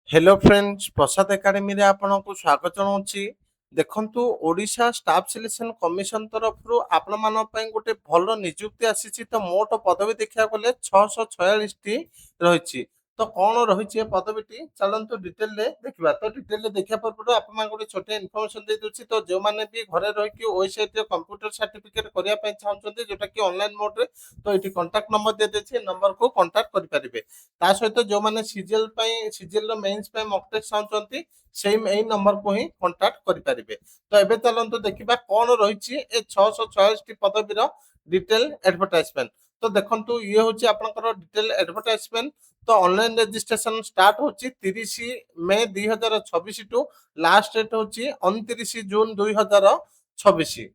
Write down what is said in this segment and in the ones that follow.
Hello friends प्रसाद academy रे आपनको स्वागत जनाऊँची। देखंतु ओडिशा स्टाफ सिलेक्शन कमिशन तरफ आपण मान पई गोटे भल नियुक्ति आसीची। तो मोट पदवी देखिया गले 646 टी रहिछि। तो कौन रहिछि ए पदवीटी चलंतु डिटेल रे देखिबा। तो डिटेल रे देखिया पर आपण मान गोटे छोटे इन्फॉर्मेशन दे दोछि। तो जो माने भी घरे रहि कि वेबसाइट रे कंप्यूटर सर्टिफिकेट करिया पई चाहउछन्ते जोटा कि ऑनलाइन मोड रे, तो एठी कांटेक्ट नंबर दे देछि। नंबर को कांटेक्ट करि परिबे। ता सहित जो माने सीजीएल रो मेंस पे मॉक टेस्ट चाहउछन्ती सेम एई नंबर को ही कांटेक्ट करि परिबे। तो एबे चलंतु देखिबा कोन रहिछि ए 646 टी पदवीर डिटेल एडवर्टाइजमेंट। तो देखंतु ये होछि आपनकर डिटेल एडवर्टाइजमेंट। तो ऑनलाइन रजिस्ट्रेशन स्टार्ट होछि 30 मई 2026 टू लास्ट डेट होछि 29 जून 2026।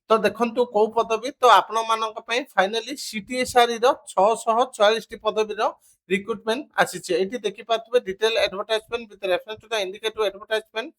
तो देखंतु को पदवी तो आपण मानक पई फाइनली सीटीएसआर रो 646 टी पदवी रो रिक्रुटमेंट आसीचे। एठी देखि पाथबे detail advertisement with reference to the indicative advertisement.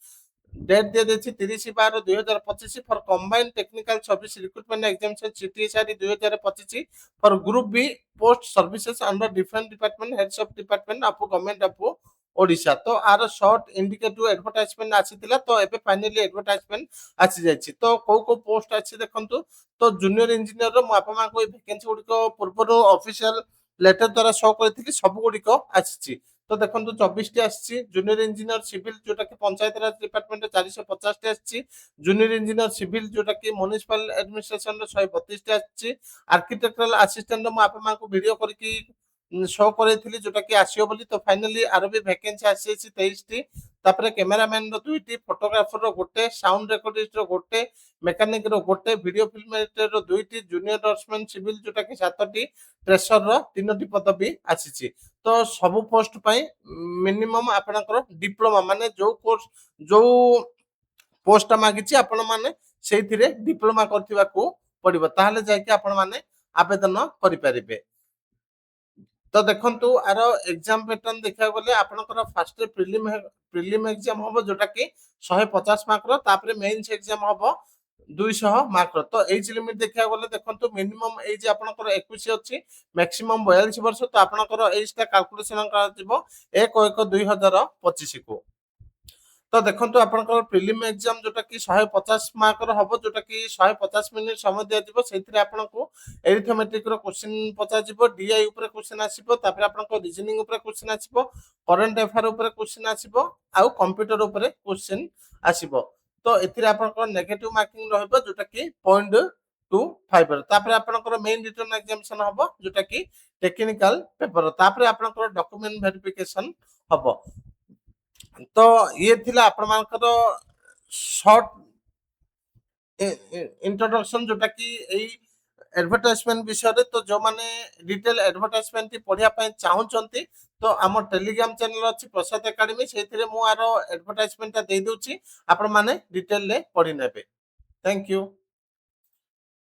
Date दे देछि 30/12/2025 for combined technical service recruitment examination CTSR 2025 for group B post services under different department heads of department of government of Odisha. तो आर short indicative advertisement आसीतिला। तो एबे finally advertisement आसी जायछि। तो को पोस्ट आछि देखंतु। तो जूनियर इंजीनियर रो म आपमा को वैकेंसी गुडी को पूर्व ऑफिशियल लेटर द्वारा शो करथिली सब गुडी को आछि। तो देखंतु 24 टी आछि। जूनियर इंजीनियर सिविल जोटा कि पंचायत राज डिपार्टमेंट 450 टी आछि। जूनियर इंजीनियर सिविल जोटा कि म्युनिसिपल एडमिनिस्ट्रेशन रो 132 टी आछि। आर्किटेक्चरल असिस्टेंट रो म आपमा को वीडियो करके शो करैथिली जोटा कि आसियो बोली। तो फाइनली आरो भी वैकेंसी आसी 23 टी। तापरे कैमरामैन रो 2 टी, फोटोग्राफर रो गोटे, साउंड रिकॉर्डिस्ट रो गोटे, मेकानिक रो गोटे, वीडियो फिल्म एडिटर रो 2 टी, जूनियर ड्राफ्ट्समैन सिविल जोटा कि 7 टी, ट्रेसर रो 3 टी पदवी आसीची। तो सब पोस्ट पई मिनिमम आपनकर डिप्लोमा माने जो कोर्स जो पोस्ट मागिची आपण माने सेहिथिरे डिप्लोमा करथिबा को पड़िबो। ताहाले जाय कि आपण माने आवेदन करि परिबे। तो देखंतु आर एग्जाम पैटर्न देखा गले आपनकर फर्स्ट प्रिलिम एग्जाम हबो जोटा कि 150 मार्क रो। तापरे मेंस एग्जाम हबो 200 मार्क रो। तो एज लिमिट देखा गले देखंतु मिनिमम एज आपनकर 21 अछि, मैक्सिमम 42 वर्ष। तो आपनकर एज ता कैलकुलेशन करा जिवो 1/1/2025 को। तो देखंतु आपनकर प्रिलिम एग्जाम जोटा कि 150 मार्क रो हबो जोटा कि 150 मिनिट समय दिया जिवो। सेथिरे आपनको एरिथमेटिक रो क्वेश्चन पचा जिवो, डीआई ऊपर क्वेश्चन आसीबो, तापर आपनको रीजनिंग ऊपर क्वेश्चन आसीबो, करंट अफेयर ऊपर क्वेश्चन आसीबो, आउ कंप्यूटर ऊपर क्वेश्चन आसीबो। तो एथिरे आपनको नेगेटिव मार्किंग रहबो जोटा कि 0.25 रो। तापर आपनको मेन रिटन एग्जामिनेशन हबो जोटा कि टेक्निकल पेपर। तापर आपनको डॉक्यूमेंट वेरिफिकेशन हबो। तो ये थिला आपण मानकर शॉर्ट इंट्रोडक्शन जोटा कि एई एडवर्टाइजमेंट विषय रे। तो जो माने डिटेल एडवर्टाइजमेंट पढिया पय चाहउचंती तो हम टेलीग्राम चैनल अछि प्रसाद एकेडमी, सेथिरे मु आरो एडवर्टाइजमेंट दे दोछि। आपण माने डिटेल ले पढि नेबे। Thank you.